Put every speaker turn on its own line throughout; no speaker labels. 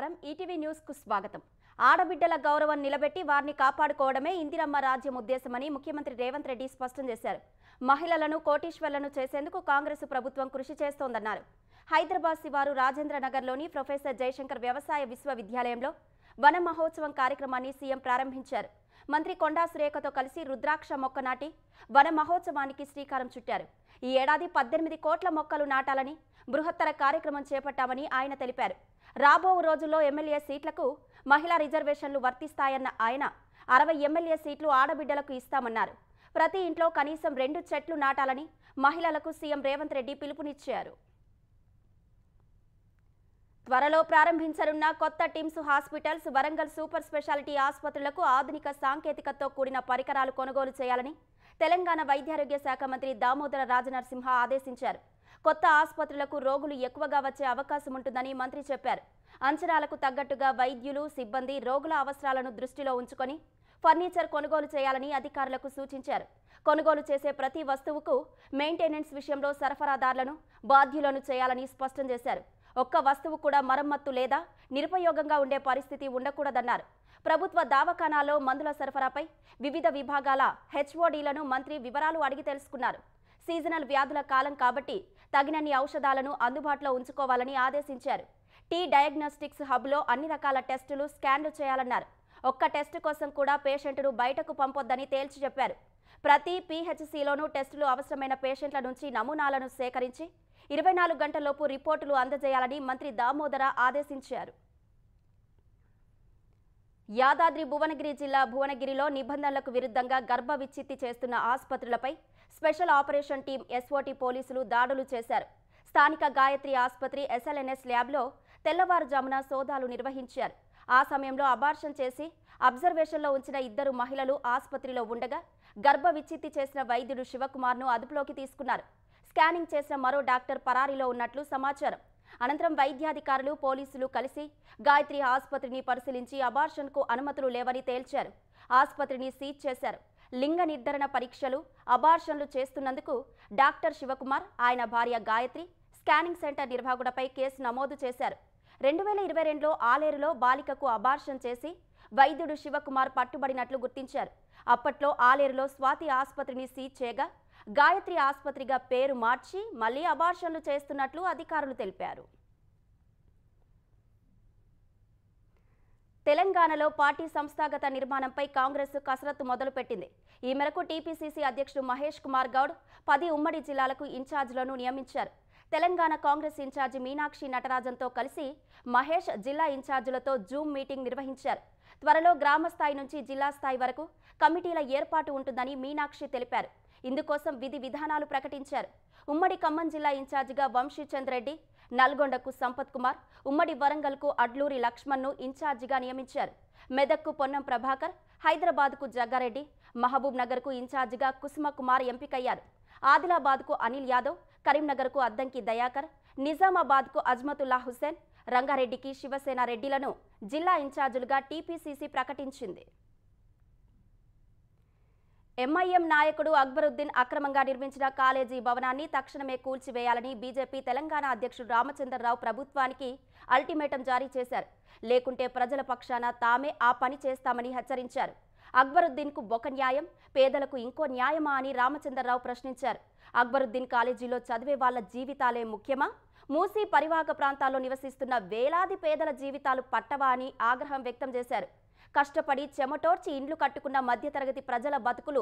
నమస్కారం ETV news కు స్వాగతం. ఆడబిడ్డల గౌరవం నిలబెట్టి వారిని కాపాడుకోవడమే ఇందిరమ్మ రాజ్యం ఉద్దేశమని ముఖ్యమంత్రి రేవంత్ రెడ్డి స్పష్టం చేశారు. మహిళలను కోటీశ్వర్లను చేసేందుకు కాంగ్రెస్ ప్రభుత్వం కృషి చేస్తోందన్నారు. హైదరాబాద్ శివారు రాజేంద్ర నగర్లోని ప్రొఫెసర్ జయశంకర్ వ్యవసాయ విశ్వవిద్యాలయంలో వన మహోత్సవం కార్యక్రమాన్ని సీఎం ప్రారంభించారు. మంత్రి కొండా సురేఖతో కలిసి రుద్రాక్ష మొక్క నాటి వన మహోత్సవానికి శ్రీకారం చుట్టారు. ఈ ఏడాది 18 కోట్ల మొక్కలు నాటాలని బృహత్తర కార్యక్రమం చేపట్టామని ఆయన తెలిపారు. రాబో రోజుల్లో ఎమ్మెల్యే సీట్లకు మహిళా రిజర్వేషన్లు వర్తిస్తాయన్న ఆయన 60 ఎమ్మెల్యే సీట్లు ఆడబిడ్డలకు ఇస్తామన్నారు. ప్రతి ఇంట్లో కనీసం 2 చెట్లు నాటాలని మహిళలకు సీఎం రేవంత్ రెడ్డి పిలుపునిచ్చారు. త్వరలో ప్రారంభించనున్న కొత్త TIMS hospitals, Warangal super speciality ఆసుపత్రులకు ఆధునిక సాంకేతికతతో కూడిన పరికరాలు కొనుగోలు చేయాలని తెలంగాణ వైద్యారోగ్య శాఖ మంత్రి దామోదర రాజనరసింహ ఆదేశించారు. కొత్త ఆసుపత్రులకు రోగులు ఎక్కువగా వచ్చే అవకాశం ఉంటుందని మంత్రి చెప్పారు. అంచనాలకు తగ్గట్టుగా వైద్యులు, సిబ్బంది రోగుల అవసరాలను దృష్టిలో ఉంచుకొని ఫర్నిచర్ కొనుగోలు చేయాలని అధికారులకు సూచించారు. కొనుగోలు చేసే ప్రతి వస్తువుకు మెయింటెనెన్స్ విషయంలో సరఫరాదారులను బాధ్యులను చేయాలని స్పష్టం చేశారు. ఒక్క వస్తువు కూడా మరమ్మత్తు లేదా నిరుపయోగంగా ఉండే పరిస్థితి ఉండకూడదన్నారు. ప్రభుత్వ దవాఖానాల్లో మందుల సరఫరాపై వివిధ విభాగాల హెచ్ఓడీలను మంత్రి వివరాలు అడిగి తెలుసుకున్నారు. సీజనల్ వ్యాధుల కాలం కాబట్టి తగినన్ని ఔషధాలను అందుబాటులో ఉంచుకోవాలని ఆదేశించారు. టీ డయాగ్నోస్టిక్స్ హబ్లో అన్ని రకాల టెస్టులు, స్కాన్లు చేయాలన్నారు. ఒక్క టెస్టు కోసం కూడా పేషెంట్ను బయటకు పంపొద్దని తేల్చి చెప్పారు. ప్రతి పీహెచ్సీలోనూ టెస్టులు అవసరమైన పేషెంట్ల నుంచి నమూనాలను సేకరించి 24 గంటల్లోపు రిపోర్టులు అందజేయాలని మంత్రి దామోదర ఆదేశించారు. యాదాద్రి భువనగిరి జిల్లా భువనగిరిలో నిబంధనలకు విరుద్ధంగా గర్భ విచ్ఛిత్తి చేస్తున్న ఆసుపత్రులపై స్పెషల్ ఆపరేషన్ టీం ఎస్ఓటీ పోలీసులు దాడులు చేశారు. స్థానిక గాయత్రి ఆసుపత్రి ఎస్ఎల్ఎన్ఎస్ ల్యాబ్లో తెల్లవారుజామున సోదాలు నిర్వహించారు. ఆ సమయంలో అబార్షన్ చేసి అబ్జర్వేషన్లో ఉంచిన 2 మహిళలు ఆసుపత్రిలో ఉండగా గర్భ విచ్ఛిత్తి చేసిన వైద్యుడు శివకుమార్ను అదుపులోకి తీసుకున్నారు. స్కానింగ్ చేసిన మరో డాక్టర్ పరారీలో ఉన్నట్లు సమాచారం. అనంతరం వైద్యాధికారులు, పోలీసులు కలిసి గాయత్రి ఆసుపత్రిని పరిశీలించి అబార్షన్కు అనుమతులు లేవని తేల్చారు. ఆసుపత్రిని సీజ్ చేశారు. లింగ నిర్ధారణ పరీక్షలు, అబార్షన్లు చేస్తున్నందుకు డాక్టర్ శివకుమార్, ఆయన భార్య గాయత్రి, స్కానింగ్ సెంటర్ నిర్వాహకుడిపై కేసు నమోదు చేశారు. 2022లో ఆలేరులో బాలికకు అబార్షన్ చేసి వైద్యుడు శివకుమార్ పట్టుబడినట్లు గుర్తించారు. అప్పట్లో ఆలేరులో స్వాతి ఆసుపత్రిని సీజ్ చేయగా గాయత్రి ఆసుపత్రిగా పేరు మార్చి మళ్లీ అబార్షన్లు చేస్తున్నట్లు అధికారులు తెలిపారు. తెలంగాణలో పార్టీ సంస్థాగత నిర్మాణంపై కాంగ్రెస్ కసరత్తు మొదలుపెట్టింది. ఈ మేరకు టీపీసీసీ అధ్యక్షుడు మహేష్ కుమార్ గౌడ్ 10 ఉమ్మడి జిల్లాలకు ఇన్ఛార్జీలను నియమించారు. తెలంగాణ కాంగ్రెస్ ఇన్ఛార్జి మీనాక్షి నటరాజన్తో కలిసి మహేష్ జిల్లా ఇన్ఛార్జీలతో జూమ్ మీటింగ్ నిర్వహించారు. త్వరలో గ్రామ స్థాయి నుంచి జిల్లా స్థాయి వరకు కమిటీల ఏర్పాటు ఉంటుందని మీనాక్షి తెలిపారు. ఇందుకోసం విధి విధానాలు ప్రకటించారు. ఉమ్మడి ఖమ్మం జిల్లా ఇన్ఛార్జిగా వంశీచంద్ రెడ్డి, నల్గొండకు సంపత్ కుమార్, ఉమ్మడి వరంగల్కు అడ్లూరి లక్ష్మణ్ను ఇన్ఛార్జిగా నియమించారు. మెదక్కు పొన్నం ప్రభాకర్, హైదరాబాద్కు జగ్గారెడ్డి, మహబూబ్ నగర్కు ఇన్ఛార్జిగా కుసుమ కుమార్ ఎంపికయ్యారు. ఆదిలాబాద్కు అనిల్ యాదవ్, కరీంనగర్కు అద్దంకి దయాకర్, నిజామాబాద్కు అజ్మతుల్లా హుస్సేన్, రంగారెడ్డికి శివసేన రెడ్డిలను జిల్లా ఇన్ఛార్జీలుగా టీపీసీసీ ప్రకటించింది. ఎంఐఎం నాయకుడు అక్బరుద్దీన్ అక్రమంగా నిర్మించిన కాలేజీ భవనాన్ని తక్షణమే కూల్చివేయాలని బీజేపీ తెలంగాణ అధ్యక్షుడు రామచంద్రరావు ప్రభుత్వానికి అల్టిమేటం జారీ చేశారు. లేకుంటే ప్రజల పక్షాన తామే ఆ పని చేస్తామని హెచ్చరించారు. అక్బరుద్దీన్కు ఒక న్యాయం, పేదలకు ఇంకో న్యాయమా అని రామచంద్రరావు ప్రశ్నించారు. అక్బరుద్దీన్ కాలేజీలో చదివే వాళ్ల జీవితాలే ముఖ్యమా? మూసీ పరివాహక ప్రాంతాల్లో నివసిస్తున్న వేలాది పేదల జీవితాలు పట్టవా అని ఆగ్రహం వ్యక్తం చేశారు. కష్టపడి చెమటోర్చి ఇండ్లు కట్టుకున్న మధ్యతరగతి ప్రజల బతుకులు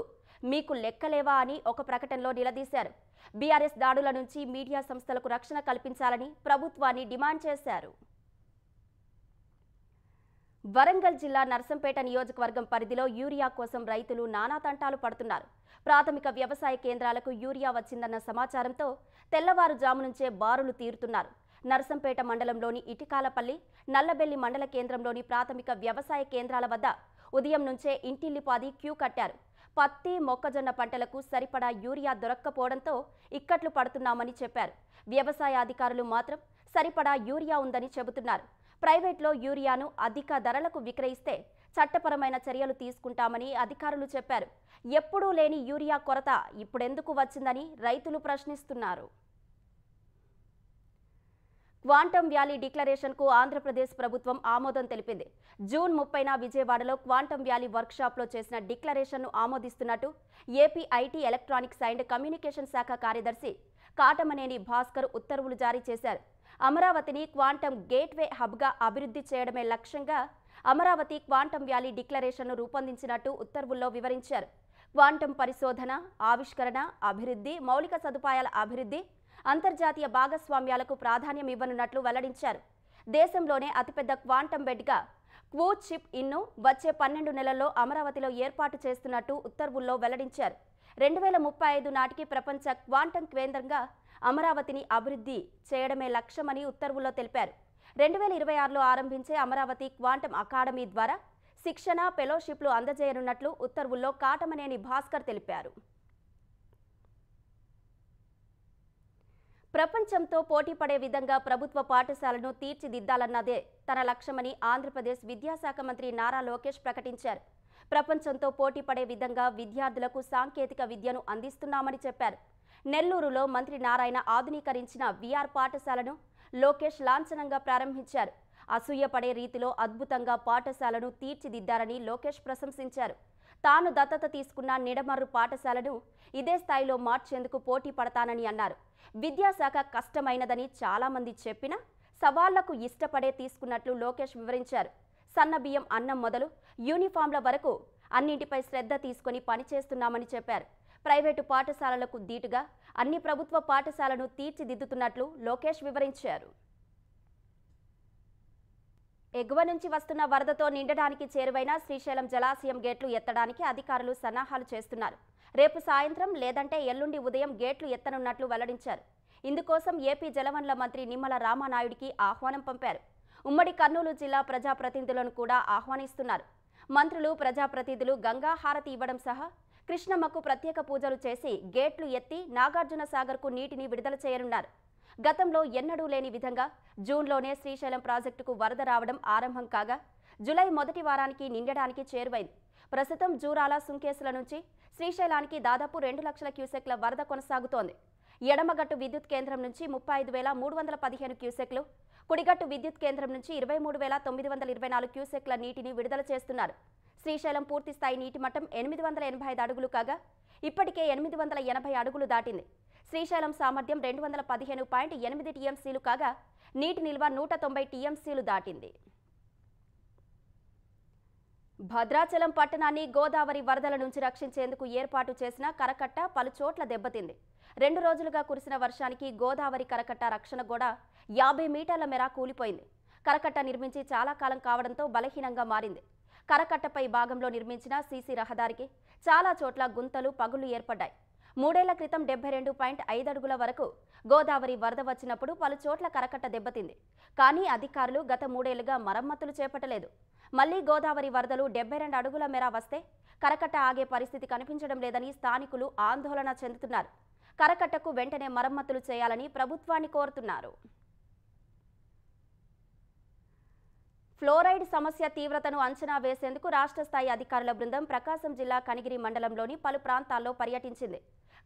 మీకు లెక్కలేవా అని ఒక ప్రకటనలో నిలదీశారు. బీఆర్ఎస్ దాడుల నుంచి మీడియా సంస్థలకు రక్షణ కల్పించాలని ప్రభుత్వాన్ని డిమాండ్ చేశారు. వరంగల్ జిల్లా నర్సంపేట నియోజకవర్గం పరిధిలో యూరియా కోసం రైతులు నానా తంటాలు పడుతున్నారు. ప్రాథమిక వ్యవసాయ కేంద్రాలకు యూరియా వచ్చిందన్న సమాచారంతో తెల్లవారుజాము నుంచే బారులు తీరుతున్నారు. నర్సంపేట మండలంలోని ఇటికాలపల్లి, నల్లబెల్లి మండల కేంద్రంలోని ప్రాథమిక వ్యవసాయ కేంద్రాల వద్ద ఉదయం నుంచే ఇంటిల్లిపాది క్యూ కట్టారు. పత్తి, మొక్కజొన్న పంటలకు సరిపడా యూరియా దొరక్కపోవడంతో ఇక్కట్లు పడుతున్నామని చెప్పారు. వ్యవసాయ అధికారులు మాత్రం సరిపడా యూరియా ఉందని చెబుతున్నారు. ప్రైవేట్లో యూరియాను అధిక ధరలకు విక్రయిస్తే చట్టపరమైన చర్యలు తీసుకుంటామని అధికారులు చెప్పారు. ఎప్పుడూ లేని యూరియా కొరత ఇప్పుడెందుకు వచ్చిందని రైతులు ప్రశ్నిస్తున్నారు. క్వాంటమ్ వ్యాలీ డిక్లరేషన్కు ఆంధ్రప్రదేశ్ ప్రభుత్వం ఆమోదం తెలిపింది. జూన్ 30న విజయవాడలో క్వాంటమ్ వ్యాలీ వర్క్షాప్లో చేసిన డిక్లరేషన్ను ఆమోదిస్తున్నట్టు AP IT electronics and communication శాఖ కార్యదర్శి కాటమనేని భాస్కర్ ఉత్తర్వులు జారీ చేశారు. అమరావతిని క్వాంటమ్ గేట్వే హబ్గా అభివృద్ధి చేయడమే లక్ష్యంగా అమరావతి క్వాంటమ్ వ్యాలీ డిక్లరేషన్ను రూపొందించినట్టు ఉత్తర్వుల్లో వివరించారు. క్వాంటమ్ పరిశోధన, ఆవిష్కరణ, అభివృద్ధి, మౌలిక సదుపాయాల అభివృద్ధి, అంతర్జాతీయ భాగస్వామ్యాలకు ప్రాధాన్యం ఇవ్వనున్నట్లు వెల్లడించారు. దేశంలోనే అతిపెద్ద క్వాంటమ్ బెడ్గా క్వూ చిప్ ఇన్ను వచ్చే 12 నెలల్లో అమరావతిలో ఏర్పాటు చేస్తున్నట్టు ఉత్తర్వుల్లో వెల్లడించారు. 2035 నాటికి ప్రపంచ క్వాంటమ్ కేంద్రంగా అమరావతిని అభివృద్ధి చేయడమే లక్ష్యమని ఉత్తర్వుల్లో తెలిపారు. 2026లో ఆరంభించే అమరావతి క్వాంటమ్ అకాడమీ ద్వారా శిక్షణ, ఫెలోషిప్లు అందజేయనున్నట్లు ఉత్తర్వుల్లో కాటమనేని భాస్కర్ తెలిపారు. ప్రపంచంతో పోటీపడే విధంగా ప్రభుత్వ పాఠశాలను తీర్చిదిద్దాలన్నదే తన లక్ష్యమని ఆంధ్రప్రదేశ్ విద్యాశాఖ మంత్రి నారా లోకేష్ ప్రకటించారు. ప్రపంచంతో పోటీపడే విధంగా విద్యార్థులకు సాంకేతిక విద్యను అందిస్తున్నామని చెప్పారు. నెల్లూరులో మంత్రి నారాయణ ఆధునీకరించిన విఆర్ పాఠశాలను లోకేష్ లాంఛనంగా ప్రారంభించారు. అసూయపడే రీతిలో అద్భుతంగా పాఠశాలను తీర్చిదిద్దారని లోకేష్ ప్రశంసించారు. తాను దత్తత తీసుకున్న నిడమర్రు పాఠశాలను ఇదే స్థాయిలో మార్చేందుకు పోటీ పడతానని అన్నారు. విద్యాశాఖ కష్టమైనదని చాలామంది చెప్పినా సవాళ్లకు ఇష్టపడే తీసుకున్నట్లు లోకేష్ వివరించారు. సన్నబియ్యం, అన్నం మొదలు యూనిఫామ్ల వరకు అన్నింటిపై శ్రద్ధ తీసుకుని పనిచేస్తున్నామని చెప్పారు. ప్రైవేటు పాఠశాలలకు దీటుగా అన్ని ప్రభుత్వ పాఠశాలను తీర్చిదిద్దుతున్నట్లు లోకేష్ వివరించారు. ఎగువ నుంచి వస్తున్న వరదతో నిండడానికి చేరువైన శ్రీశైలం జలాశయం గేట్లు ఎత్తడానికి అధికారులు సన్నాహాలు చేస్తున్నారు. రేపు సాయంత్రం లేదంటే ఎల్లుండి ఉదయం గేట్లు ఎత్తనున్నట్లు వెల్లడించారు. ఇందుకోసం ఏపీ జలవనరుల మంత్రి నిమ్మల రామానాయుడికి ఆహ్వానం పంపారు. ఉమ్మడి కర్నూలు జిల్లా ప్రజాప్రతినిధులను కూడా ఆహ్వానిస్తున్నారు. మంత్రులు, ప్రజాప్రతినిధులు గంగా హారతి ఇవ్వడం సహా కృష్ణమ్మకు ప్రత్యేక పూజలు చేసి గేట్లు ఎత్తి నాగార్జున సాగర్కు నీటిని విడుదల చేయనున్నారు. గతంలో ఎన్నడూ లేని విధంగా జూన్లోనే శ్రీశైలం ప్రాజెక్టుకు వరద రావడం ఆరంభం కాగా జూలై మొదటి వారానికి నిండడానికి చేరువైంది. ప్రస్తుతం జూరాల, సుంకేసుల నుంచి శ్రీశైలానికి దాదాపు 2 లక్షల క్యూసెక్ల వరద కొనసాగుతోంది. ఎడమగట్టు విద్యుత్ కేంద్రం నుంచి 35,315 క్యూసెక్లు, కుడిగట్టు విద్యుత్ కేంద్రం నుంచి 23,924 క్యూసెక్ల నీటిని విడుదల చేస్తున్నారు. శ్రీశైలం పూర్తిస్థాయి నీటి మట్టం 885 అడుగులు కాగా ఇప్పటికే 880 అడుగులు దాటింది. శ్రీశైలం సామర్థ్యం 215.8 టీఎంసీలు కాగా నీటి నిల్వ 190 టీఎంసీలు దాటింది. భద్రాచలం పట్టణాన్ని గోదావరి వరదల నుంచి రక్షించేందుకు ఏర్పాటు చేసిన కరకట్ట పలు చోట్ల దెబ్బతింది. 2 రోజులుగా కురిసిన వర్షానికి గోదావరి కరకట్ట రక్షణ గోడ 50 మీటర్ల మేర కూలిపోయింది. కరకట్ట నిర్మించి చాలా కాలం కావడంతో బలహీనంగా మారింది. కరకట్టపై భాగంలో నిర్మించిన సీసీ రహదారికి చాలా చోట్ల గుంతలు, పగుళ్లు ఏర్పడ్డాయి. 3 ఏళ్ల క్రితం 72.5 అడుగుల వరకు గోదావరి వరద వచ్చినప్పుడు పలు చోట్ల కరకట్ట దెబ్బతింది. కానీ అధికారులు గత 3 ఏళ్లుగా మరమ్మతులు చేపట్టలేదు. మళ్లీ గోదావరి వరదలు 72 అడుగుల మేర వస్తే కరకట్ట ఆగే పరిస్థితి కనిపించడం లేదని స్థానికులు ఆందోళన చెందుతున్నారు. కరకట్టకు వెంటనే మరమ్మతులు చేయాలని ప్రభుత్వాన్ని కోరుతున్నారు. ఫ్లోరైడ్ సమస్య తీవ్రతను అంచనా వేసేందుకు రాష్ట్ర స్థాయి అధికారుల బృందం ప్రకాశం జిల్లా కనిగిరి మండలంలోని పలు ప్రాంతాల్లో పర్యటించింది.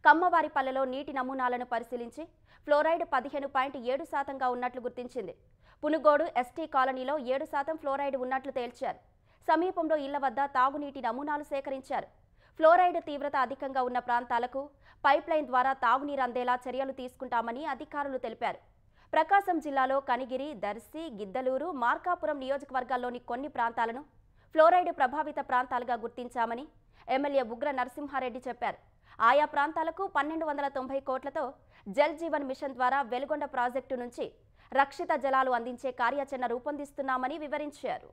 కమ్మవారిపల్లెలో నీటి నమూనాలను పరిశీలించి ఫ్లోరైడ్ 15.7% ఉన్నట్లు గుర్తించింది. పునుగోడు ఎస్టీ కాలనీలో 7% ఫ్లోరైడ్ ఉన్నట్లు తేల్చారు. సమీపంలో ఇళ్ల వద్ద తాగునీటి నమూనాలు సేకరించారు. ఫ్లోరైడ్ తీవ్రత అధికంగా ఉన్న ప్రాంతాలకు పైప్లైన్ ద్వారా తాగునీరు అందేలా చర్యలు తీసుకుంటామని అధికారులు తెలిపారు. ప్రకాశం జిల్లాలో కనిగిరి, దర్శి, గిద్దలూరు, మార్కాపురం నియోజకవర్గాల్లోని కొన్ని ప్రాంతాలను ఫ్లోరైడ్ ప్రభావిత ప్రాంతాలుగా గుర్తించామని ఎమ్మెల్యే బుగ్ర నరసింహారెడ్డి చెప్పారు. ఆయా ప్రాంతాలకు 1290 కోట్లతో జల్ జీవన్ మిషన్ ద్వారా వెలుగొండ ప్రాజెక్టు నుంచి రక్షిత జలాలు అందించే కార్యాచరణ రూపొందిస్తున్నామని వివరించారు.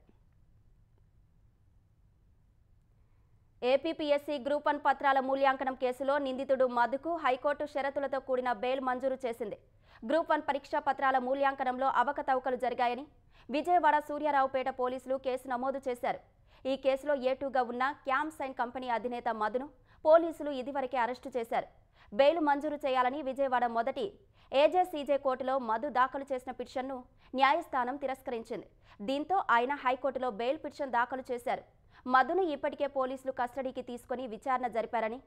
ఏపీపీఎస్సీ గ్రూప్ 1 పత్రాల మూల్యాంకనం కేసులో నిందితుడు మధుకు హైకోర్టు షరతులతో కూడిన బెయిల్ మంజూరు చేసింది. గ్రూప్ 1 పరీక్షా పత్రాల మూల్యాంకనంలో అవకతవకలు జరిగాయని విజయవాడ సూర్యారావుపేట పోలీసులు కేసు నమోదు చేశారు. ఈ కేసులో A2గా ఉన్న క్యామ్ సైన్ కంపెనీ అధినేత మధును పోలీసులు ఇదివరకే అరెస్టు చేశారు. బెయిల్ మంజూరు చేయాలని విజయవాడ మొదటి ఏజేసీజే కోర్టులో మధు దాఖలు చేసిన పిటిషన్ను న్యాయస్థానం తిరస్కరించింది. దీంతో ఆయన హైకోర్టులో బెయిల్ పిటిషన్ దాఖలు చేశారు. మధును ఇప్పటికే పోలీసులు కస్టడీకి తీసుకుని విచారణ జరిపారని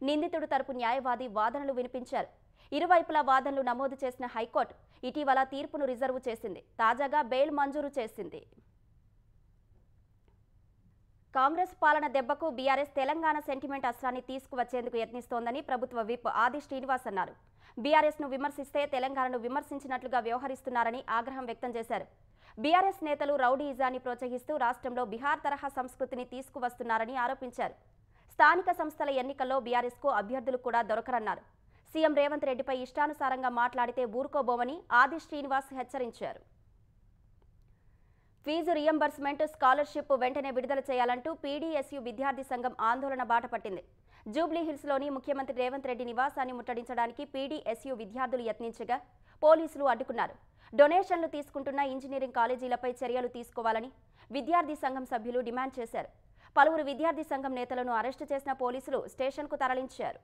నిందితుడు తరపు న్యాయవాది వాదనలు వినిపించారు. ఇరువైపులా వాదనలు నమోదు చేసిన హైకోర్టు ఇటీవల తీర్పును రిజర్వ్ చేసింది. తాజాగా బెయిల్ మంజూరు చేసింది. కాంగ్రెస్ పాలన దెబ్బకు బీఆర్ఎస్ తెలంగాణ సెంటిమెంట్ అస్త్రాన్ని తీసుకువచ్చేందుకు యత్నిస్తోందని ప్రభుత్వ విప్ ఆది శ్రీనివాస్ అన్నారు. బీఆర్ఎస్ను విమర్శిస్తే తెలంగాణను విమర్శించినట్లుగా వ్యవహరిస్తున్నారని ఆగ్రహం వ్యక్తం చేశారు. బీఆర్ఎస్ నేతలు రౌడీయిజాన్ని ప్రోత్సహిస్తూ రాష్ట్రంలో బీహార్ తరహా సంస్కృతిని తీసుకువస్తున్నారని ఆరోపించారు. స్థానిక సంస్థల ఎన్నికల్లో బీఆర్ఎస్కు అభ్యర్థులు కూడా దొరకరన్నారు. సీఎం రేవంత్ రెడ్డిపై ఇష్టానుసారంగా మాట్లాడితే ఊరుకోబోమని ఆది శ్రీనివాస్ హెచ్చరించారు. ఫీజు రియంబర్స్మెంట్, స్కాలర్షిప్ వెంటనే విడుదల చేయాలంటూ పీడీఎస్యూ విద్యార్థి సంఘం ఆందోళన బాట పట్టింది. జూబ్లీహిల్స్లోని ముఖ్యమంత్రి రేవంత్ రెడ్డి నివాసాన్ని ముట్టడించడానికి పీడీఎస్యూ విద్యార్థులు యత్నించగా పోలీసులు అడ్డుకున్నారు. డొనేషన్లు తీసుకుంటున్న ఇంజనీరింగ్ కాలేజీలపై చర్యలు తీసుకోవాలని విద్యార్థి సంఘం సభ్యులు డిమాండ్ చేశారు. పలువురు విద్యార్థి సంఘం నేతలను అరెస్టు చేసిన పోలీసులు స్టేషన్కు తరలించారు.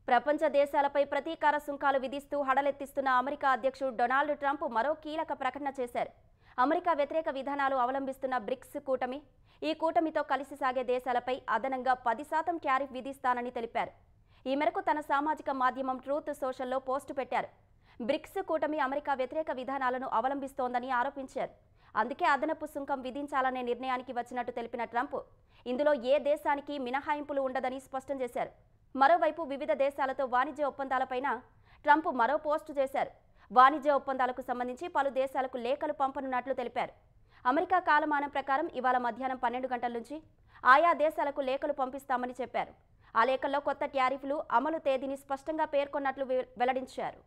ప్రపంచ దేశాలపై ప్రతీకార సుంకాలు విధిస్తూ హడలెత్తిస్తున్న అమెరికా అధ్యక్షుడు డొనాల్డ్ ట్రంప్ మరో కీలక ప్రకటన చేశారు. అమెరికా వ్యతిరేక విధానాలు అవలంబిస్తున్న బ్రిక్స్ కూటమి, ఈ కూటమితో కలిసి సాగే దేశాలపై అదనంగా 10% టారిఫ్ విధిస్తానని తెలిపారు. ఈ మేరకు తన సామాజిక మాధ్యమం ట్రూత్ సోషల్లో పోస్టు పెట్టారు. బ్రిక్స్ కూటమి అమెరికా వ్యతిరేక విధానాలను అవలంబిస్తోందని ఆరోపించారు. అందుకే అదనపు సుంకం విధించాలనే నిర్ణయానికి వచ్చినట్టు తెలిపిన ట్రంప్, ఇందులో ఏ దేశానికి మినహాయింపులు ఉండదని స్పష్టం చేశారు. మరోవైపు వివిధ దేశాలతో వాణిజ్య ఒప్పందాలపైన ట్రంప్ మరో పోస్టు చేశారు. వాణిజ్య ఒప్పందాలకు సంబంధించి పలు దేశాలకు లేఖలు పంపనున్నట్లు తెలిపారు. అమెరికా కాలమానం ప్రకారం ఇవాళ మధ్యాహ్నం 12 గంటల నుంచి ఆయా దేశాలకు లేఖలు పంపిస్తామని చెప్పారు. ఆ లేఖల్లో కొత్త టారిఫ్లు అమలు తేదీని స్పష్టంగా పేర్కొన్నట్లు వెల్లడించారు.